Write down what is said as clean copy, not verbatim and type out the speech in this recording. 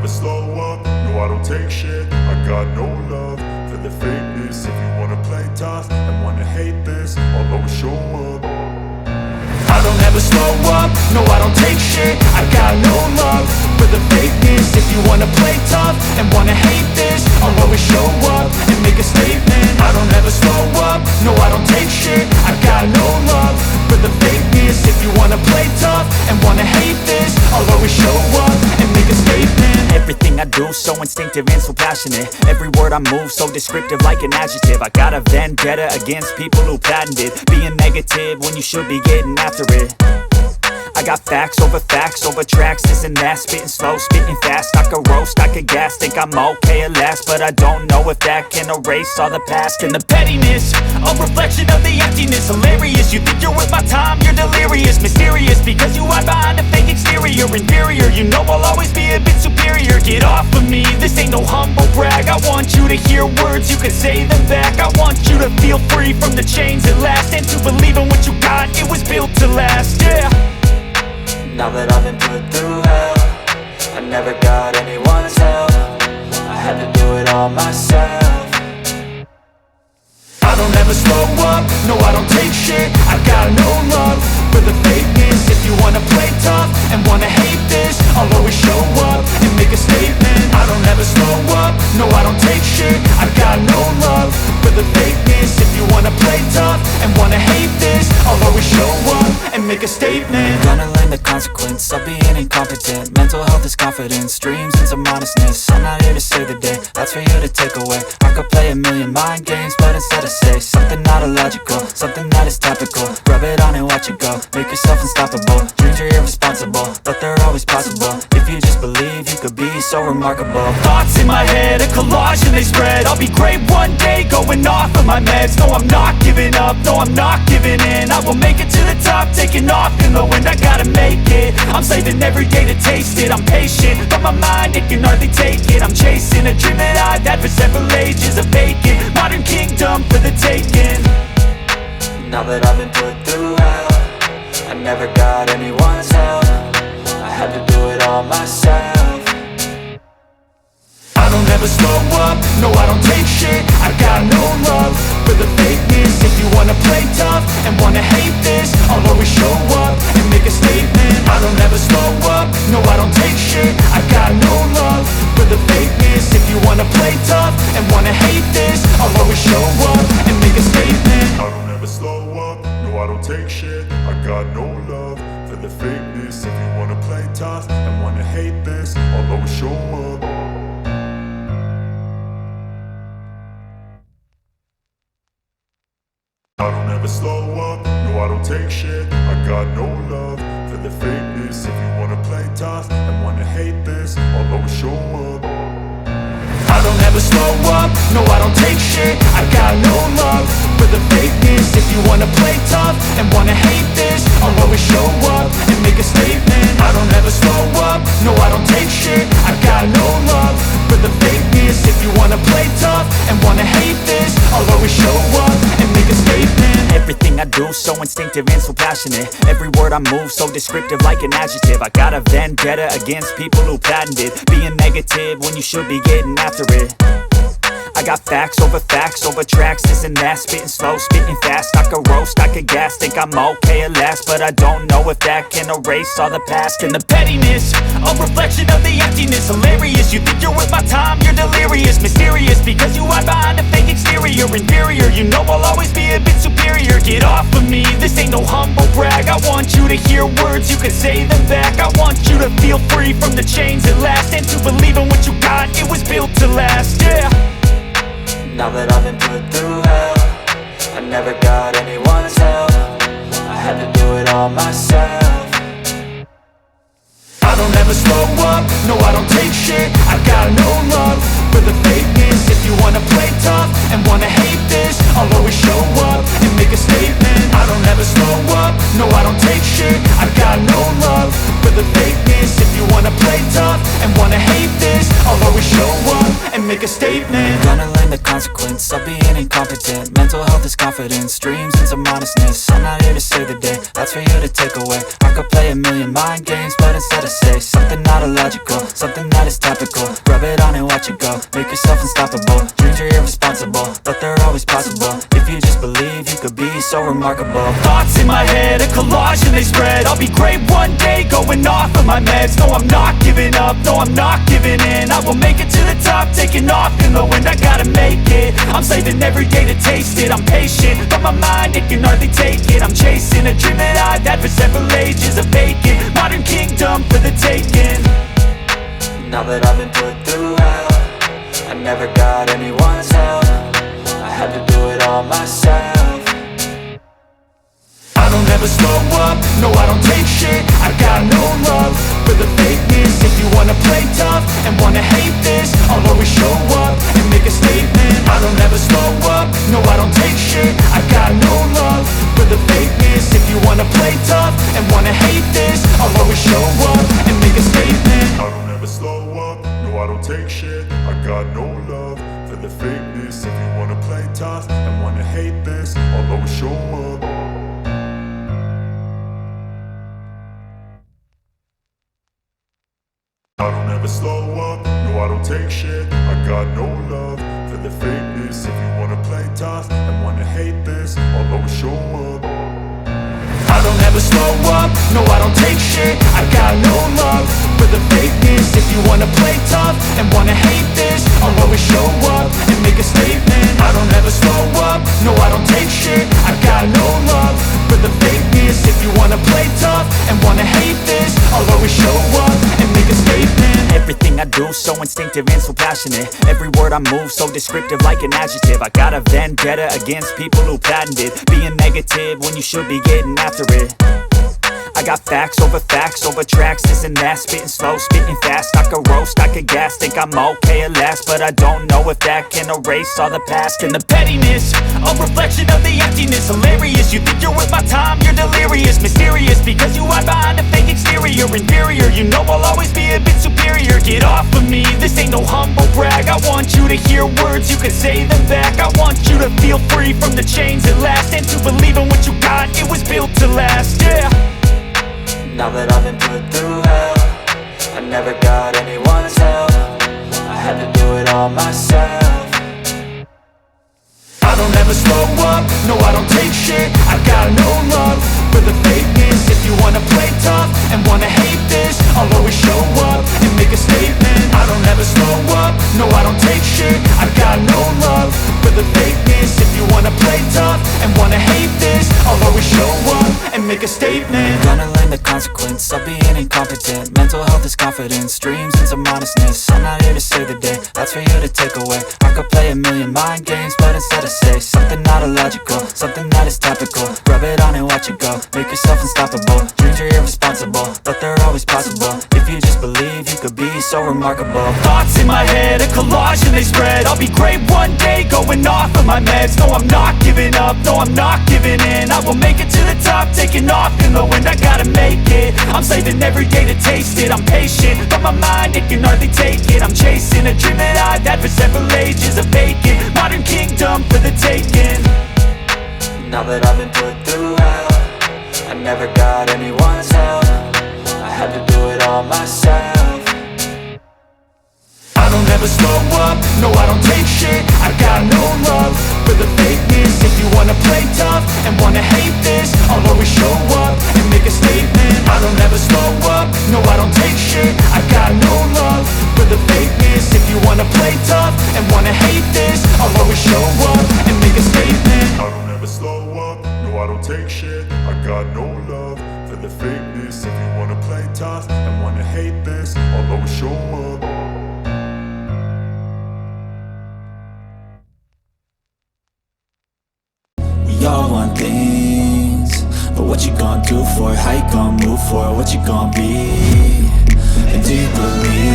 slow up, no I don't take shit. I got no love for the fakeness. If you wanna play tough and wanna hate this, I'll always show up. I don't ever slow up, no I don't take shit. I got no love for the fakeness. If you wanna play tough and wanna hate this, I'll always show up and make a statement. I don't ever slow up, no I don't take shit. I got no love for the fakeness. If you wanna play tough and wanna hate this, I'll always show up and make a statement. Everything I do so instinctive and so passionate. Every word I move so descriptive like an adjective. I got a vendetta against people who patented being negative when you should be getting after it. I got facts over tracks, this and that. Spitting slow, spitting fast. I could roast, I could gas. Think I'm okay at last, but I don't know if that can erase all the past. And the pettiness, a reflection of the emptiness. Hilarious, you think you're worth my time, you're delirious. Mysterious, because you hide behind a fake exterior. Inferior, you know I'll always be a bit superior. Get off of me, this ain't no humble brag. I want you to hear words, you can say them back. I want you to feel free from the chains at last, and to believe in what you got, it was built to last, yeah. Now that I've been put through hell, I never got anyone's help. I had to do it all myself. I don't ever slow up, no I don't take shit. I got no love for the fakeness. If you wanna play tough and wanna hate this, I'll always show up and make a statement. I don't ever slow up, no I don't take shit. I got no love for the fakeness. If you wanna play tough and wanna hate this, I'll always show up and make a statement. Gonna learn the consequence of being incompetent. Mental health is confidence, dreams and some modestness. I'm not here to save the day, that's for you to take away. I could play a million mind games, but instead I say something not illogical, something that is topical. Rub it on and watch it go, make yourself unstoppable. Dreams are irresponsible, but they're always possible. If you just believe, you could be so remarkable. Thoughts in my head, a collage and they spread. I'll be great one day, going off of my meds. No, I'm not giving up, no, I'm not giving in. I will make it to the top, taking off in the wind. I gotta make it, I'm saving every day to taste it. I'm patient, but my mind, it can hardly take it. I'm chasing a dream that I've had for several ages. A vacant, modern kingdom for the taking. Now that I've been put through hell, I never got anyone's help. I had to do it all myself. I don't ever slow up, no I don't take shit. I got no love for the fakeness. If you wanna play tough and wanna hate this, I'll always show up and make a statement. I don't ever slow up, no I don't take shit. I got no love for the fakeness. If you wanna play tough and wanna hate this, I'll always show up and make a statement. I don't ever slow up, no I don't take shit. I got no love for the fakeness. If you wanna play tough and wanna hate this, I'll always show up. I don't ever slow up, no I don't take shit. I got no love for the fakeness. If you wanna play tough and wanna hate this, I'll always show up. I don't ever slow up, no I don't take shit. I got no love for the fakeness. If you wanna play tough and wanna hate this, I'll always show up and make a statement. I don't ever slow up, no I don't take shit. I got no love for the fakeness. If you wanna play tough and wanna hate this, I'll always show up and make a statement. Everything I do so instinctive and so passionate. Every word I move so descriptive like an adjective. I got a vendetta against people who patented being negative when you should be getting after it. I got facts over tracks, this and that. Spitting slow, spitting fast. I could roast, I could gas. Think I'm okay at last, but I don't know if that can erase all the past. And the pettiness, a reflection of the emptiness. Hilarious, you think you're worth my time, you're delirious. Mysterious, because you hide behind a fake exterior. Inferior, you know I'll always be a bit superior. Get off of me, this ain't no humble brag. I want you to hear words, you can say them back. I want you to feel free from the chains at last, and to believe in what you got, it was built to last, yeah. Now that I've been put through hell, I never got anyone's help. I had to do it all myself. I don't ever slow up, no I don't take shit. I got no love for the fakeness. If you wanna play tough and wanna hate this, I'll always show up and make a statement. I don't ever slow up, no I don't take shit. I got no love for the fakeness. If you wanna play tough and wanna hate this, I'll always show up and and make a statement. Gonna learn the consequence of being incompetent. Mental health is confidence, dreams into modestness. I'm not here to save the day, that's for you to take away. I could play a million mind games, but instead I say something not illogical, something that is topical. Rub it on and watch it go, make yourself unstoppable. Dreams are irresponsible, but they're always possible. If you just believe, you could be so remarkable. Thoughts in my head, a collage and they spread. I'll be great one day, going off of my meds. No, I'm not giving up, no, I'm not giving in. I will make it to the top, taking off in the wind. I gotta make it, I'm saving every day to taste it. I'm patient, but my mind, it can hardly take it. I'm chasing a dream that I've had for several ages. A vacant, modern kingdom for the taking. Now that I've been put through hell, I never got anyone's help. I had to do it all myself. I don't ever slow up, no I don't take shit. I got no love for the fakeness. If you wanna play tough and wanna hate this, I'll always show up and make a statement. I don't ever slow up, no I don't take shit. I got no love for the fakeness. If you wanna play tough and wanna hate this, I'll always show up and make a statement. I don't ever slow up, no I don't take shit. I got no love for the fakeness. If you wanna play tough and wanna hate this, I'll always show up. I don't ever slow up, no I don't take shit. I got no love for the fakeness. If you wanna play tough and wanna hate this, I'll always show up. I don't ever slow up, no I don't take shit. I got no love for the fakeness. If you wanna play tough and wanna hate this, I'll always show up and make a statement. I don't ever slow up, no I don't take shit. I got no love for the fakeness. If you wanna play tough and wanna hate this, I'll always show up and make a statement. Everything I do so instinctive and so passionate. Every word I move so descriptive like an adjective. I got a vendetta against people who patented being negative when you should be getting after it. I got facts over tracks, this and that. Spitting slow, spitting fast. I could roast, I could gas. Think I'm okay at last, but I don't know if that can erase all the past. And the pettiness, a reflection of the emptiness. Hilarious, you think you're worth my time, you're delirious. Mysterious, because you hide behind a fake exterior. Inferior, you know I'll always be a bit superior. Get off of me, this ain't no humble brag. I want you to hear words, you can say them back. I want you to feel free from the chains at last, and to believe in what you got, it was built to last, yeah. Now that I've been put through hell, I never got anyone's help. I had to do it all myself. I don't ever slow up, no I don't take shit. I got no love for the fakeness. If you wanna play tough and wanna hate this, I'll always show up and make a statement. I don't ever slow up, no I don't take shit. I got no love for the fakeness. If you wanna play tough and wanna hate this, I'll always show up and make a statement. Gonna learn the consequence of being incompetent. Mental health is confidence, dreams into modestness. I'm not here to save the day, that's for you to take away. I could play a million mind games, but instead I say something not illogical, something that is topical. Rub it on and watch it go, make yourself unstoppable. Dreams are irresponsible, but they're always possible. If you just believe, you could be so remarkable. Thoughts in my head, a collage and they spread. I'll be great one day, going off of my meds. No, I'm not giving up, no, I'm not giving in. I will make it to the top, taking off in the wind. I gotta make it, I'm saving every day to taste it. I'm patient, but my mind, it can hardly take it. I'm chasing a dream that I've had for several ages. A vacant, modern kingdom for the taking. Now that I've been put through hell, I never got anyone's help. I had to do it all myself. I don't ever slow up, no I don't take shit. I got no love for the fakeness. If you wanna play tough and wanna hate this, I'll always show up and make a statement. I don't ever slow up, no I don't take shit. I got no love for the fakeness. If you wanna play tough and wanna hate this, I'll always show up and make a statement. I don't ever slow up, no I don't take shit. I got no love for the fakeness. If you wanna play tough and wanna hate this, I'll always show up. We all want things, but what you gonna do for it? How you gonna move for it? What you gonna be? And do you believe